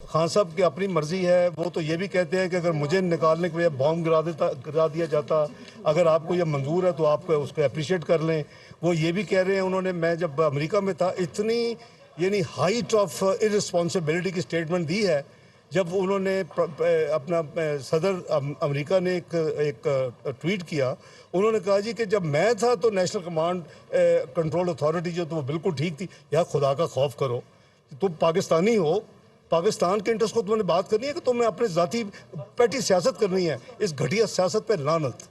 خان صاحب کی اپنی مرضی ہے، وہ تو یہ بھی کہتے ہیں کہ اگر مجھے نکالنے کے بجائے بام گرا دیا جاتا، اگر آپ کو یہ منظور ہے تو آپ اس کو اپریشیٹ کر لیں۔ وہ یہ بھی کہہ رہے ہیں، انہوں نے، میں جب امریکہ میں تھا، اتنی یعنی ہائٹ آف ارسپانسبلٹی کی سٹیٹمنٹ دی ہے جب انہوں نے اپنا صدر امریکہ نے ایک ٹویٹ کیا، انہوں نے کہا جی کہ جب میں تھا تو نیشنل کمانڈ کنٹرول اتھارٹی جو تو وہ بالکل ٹھیک تھی۔ یار خدا کا خوف کرو، تم پاکستانی ہو، پاکستان کے انٹرسٹ کو تم نے بات کرنی ہے کہ تم نے اپنے ذاتی پیٹی سیاست کرنی ہے؟ اس گھٹیا سیاست پہ لعنت۔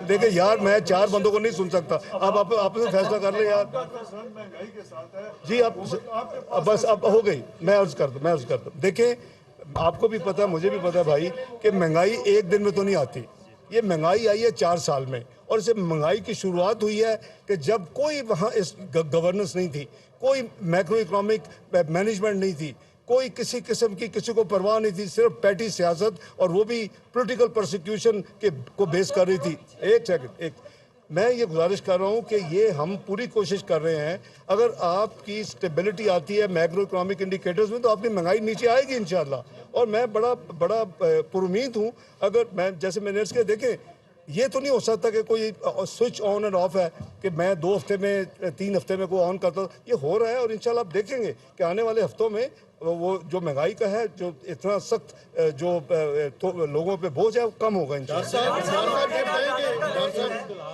دیکھیں یار، میں 4 بندوں کو نہیں سن سکتا، اب آپ سے فیصلہ کر لیں یار۔ جی اب بس اب ہو گئی، میں عرض کرتا ہوں۔ دیکھیں آپ کو بھی پتا ہے، مجھے بھی پتا ہے بھائی، کہ مہنگائی ایک دن میں تو نہیں آتی، یہ مہنگائی آئی ہے 4 سال میں، اور اسے مہنگائی کی شروعات ہوئی ہے کہ جب کوئی وہاں گورننس نہیں تھی، کوئی میکرو اکنامک مینجمنٹ نہیں تھی، کوئی کسی قسم کی کسی کو پرواہ نہیں تھی، صرف پیٹی سیاست، اور وہ بھی پولیٹیکل پرسیکیوشن کو بیس کر رہی تھی۔ ایک سیکنڈ، میں یہ گزارش کر رہا ہوں کہ یہ ہم پوری کوشش کر رہے ہیں، اگر آپ کی سٹیبلٹی آتی ہے میکرو اکنامک انڈیکیٹرز میں تو آپ کی مہنگائی نیچے آئے گی انشاءاللہ، اور میں بڑا پر امید ہوں۔ اگر میں جیسے میں نے کہا، دیکھیں یہ تو نہیں ہو سکتا کہ کوئی سوئچ آن اینڈ آف ہے کہ میں 2 ہفتے میں 3 ہفتے میں کو آن کرتا ہوں، یہ ہو رہا ہے، اور انشاءاللہ آپ دیکھیں گے کہ آنے والے ہفتوں میں وہ جو مہنگائی کا ہے، جو اتنا سخت جو لوگوں پہ بوجھ ہے، وہ کم ہوگا انشاءاللہ۔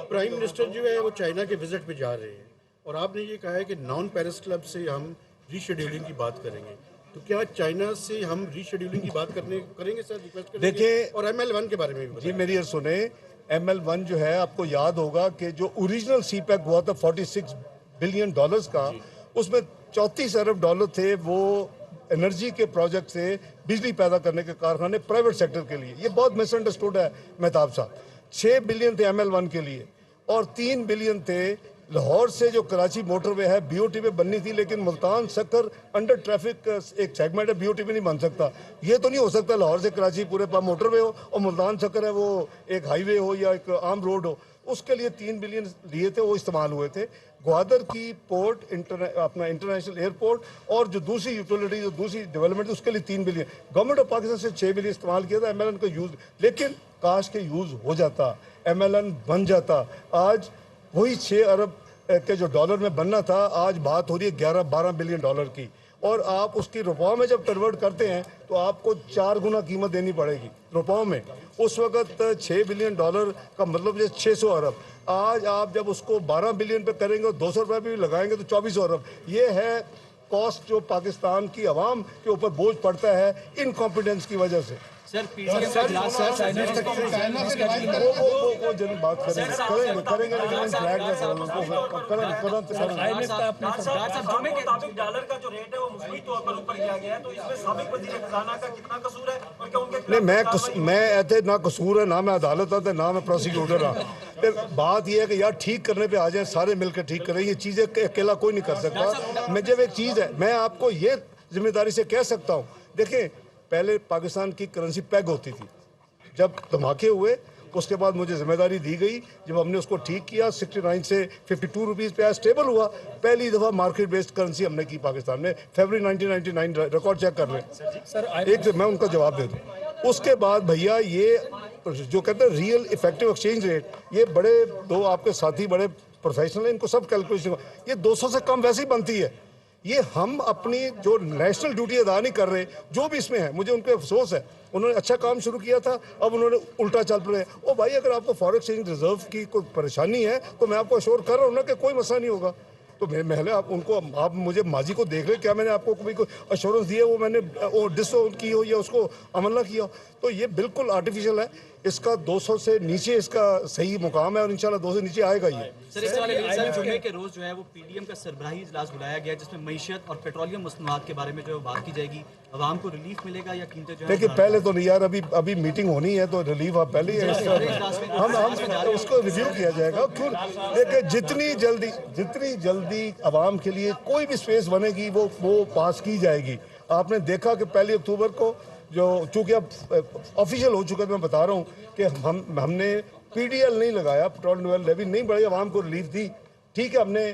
پرائم منسٹر جو ہے وہ چائنا کے وزٹ پہ جا رہے ہیں، اور آپ نے یہ کہا ہے کہ نان پیرس کلب سے ہم ری شیڈیولنگ کی بات کریں گے، تو کیا چائنا سے ہم ری شیڈیولنگ کی بات کریں گے سر؟ ریکویسٹ کریں گے؟ دیکھیں، اور ML1 کے بارے میں بھی جی میری سنیں، ML1 جو ہے، آپ کو یاد ہوگا کہ جو اوریجنل سی پیک ہوا تھا $46 بلین کا، اس میں $34 ارب تھے وہ انرجی کے پروجیکٹ سے، بجلی پیدا کرنے کے کارخانے پرائیویٹ سیکٹر کے لیے۔ یہ بہت مس انڈرسٹوڈ ہے مہتاب صاحب۔ 6 بلین تھے ML1 کے لیے، اور 3 بلین تھے لاہور سے جو کراچی موٹر وے ہے BOT پہ بننی تھی، لیکن ملتان سکر انڈر ٹریفک ایک سیگمنٹ ہے، BOT پہ نہیں بن سکتا۔ یہ تو نہیں ہو سکتا لاہور سے کراچی پورے پا موٹر وے ہو اور ملتان سکر ہے وہ ایک ہائی وے ہو یا ایک عام روڈ ہو۔ اس کے لیے 3 بلین لیے تھے، وہ استعمال ہوئے تھے۔ گوادر کی پورٹ، اپنا انٹرنیشنل ایئرپورٹ، اور جو دوسری یوٹیلیٹی، جو دوسری ڈیولپمنٹ، اس کے لیے 3 بلین۔ گورنمنٹ آف پاکستان سے 6 بلین استعمال کیا تھا ML1 کا یوز، لیکن کاش کے یوز ہو جاتا، ML1 بن جاتا۔ آج وہی 6 ارب کے جو ڈالر میں بننا تھا، آج بات ہو رہی ہے 11-12 بلین ڈالر کی، اور آپ اس کی روپوں میں جب کنورٹ کرتے ہیں تو آپ کو 4 گنا قیمت دینی پڑے گی روپوں میں۔ اس وقت 6 بلین ڈالر کا مطلب یہ 600 ارب۔ آج آپ جب اس کو 12 بلین پہ کریں گے اور 200 روپے بھی لگائیں گے تو 2400 ارب۔ یہ ہے کاسٹ جو پاکستان کی عوام کے اوپر بوجھ پڑتا ہے انکمپیٹنس کی وجہ سے۔ سر PDM کا خلاف میں ایسے نہ قصور ہے، نہ میں عدالت ہے، نہ میں پروسیکیوٹر ہوں۔ بات یہ ہے کہ یار ٹھیک کرنے پہ آ جائیں، سارے مل کے ٹھیک کریں۔ یہ چیزیں اکیلا کوئی نہیں کر سکتا۔ میں جب ایک چیز ہے، میں آپ کو یہ ذمہ داری سے کہہ سکتا ہوں، دیکھیں پہلے پاکستان کی کرنسی پیگ ہوتی تھی، جب دھماکے ہوئے اس کے بعد مجھے ذمہ داری دی گئی، جب ہم نے اس کو ٹھیک کیا 69 سے 52 روپیز پہ آیا، سٹیبل ہوا۔ پہلی دفعہ مارکیٹ بیسڈ کرنسی ہم نے کی پاکستان میں، فیبرری 1999، ریکارڈ چیک کر لیں۔ ایک میں ان کا جواب دے دوں۔ اس کے بعد بھیا یہ جو کہتے ہیں ریئل افیکٹو ایکسچینج ریٹ، یہ بڑے دو آپ کے ساتھی بڑے پروفیشنل ہیں، ان کو سب کیلکولیشن، یہ 200 سے کم ویسے ہی بنتی ہے۔ یہ ہم اپنی جو نیشنل ڈیوٹی ادا نہیں کر رہے، جو بھی اس میں ہے، مجھے ان پہ افسوس ہے۔ انہوں نے اچھا کام شروع کیا تھا، اب انہوں نے الٹا چل پڑے۔ او بھائی، اگر آپ کو فارن ایکسچینج ریزرو کی کوئی پریشانی ہے تو میں آپ کو اشور کر رہا ہوں نا کہ کوئی مسئلہ نہیں ہوگا۔ تو محلے آپ ان کو، آپ مجھے ماضی کو دیکھ لیں، کیا میں نے آپ کو کوئی اشورنس دی ہے وہ میں نے ڈس کی ہو یا اس کو عمل نہ کیا ہو؟ تو یہ بالکل آرٹیفیشل ہے۔ اس کا 200 سے نیچے اس کا صحیح مقام ہے، اور انشاءاللہ 200 سے نیچے آئے گا یہ۔ سر جمعے کے روز جو ہے وہ PDM کا سربراہی اجلاس بلایا گیا، جس میں معیشت اور پیٹرولیم مصنوعات کے بارے میں جو بات کی جائے گی، عوام کو ریلیف ملے گا یا قیمتیں جو ہے؟ لیکن پہلے تو نہیں یار، ابھی میٹنگ ہونی ہے تو ریلیف آپ پہلے ہی ہم اس کو ریویو کیا جائے گا۔ کیوں؟ دیکھیں جتنی جلدی عوام کے لیے کوئی بھی سپیس بنے گی وہ پاس کی جائے گی۔ آپ نے دیکھا کہ 1 اکتوبر کو جو چونکہ اب آفیشیل ہو چکا ہے، میں بتا رہا ہوں کہ ہم نے PDL نہیں لگایا، پیٹرول ڈیول لیوی نہیں بڑھائی، عوام کو ریلیف دی۔ ٹھیک ہے، ہم نے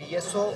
PSO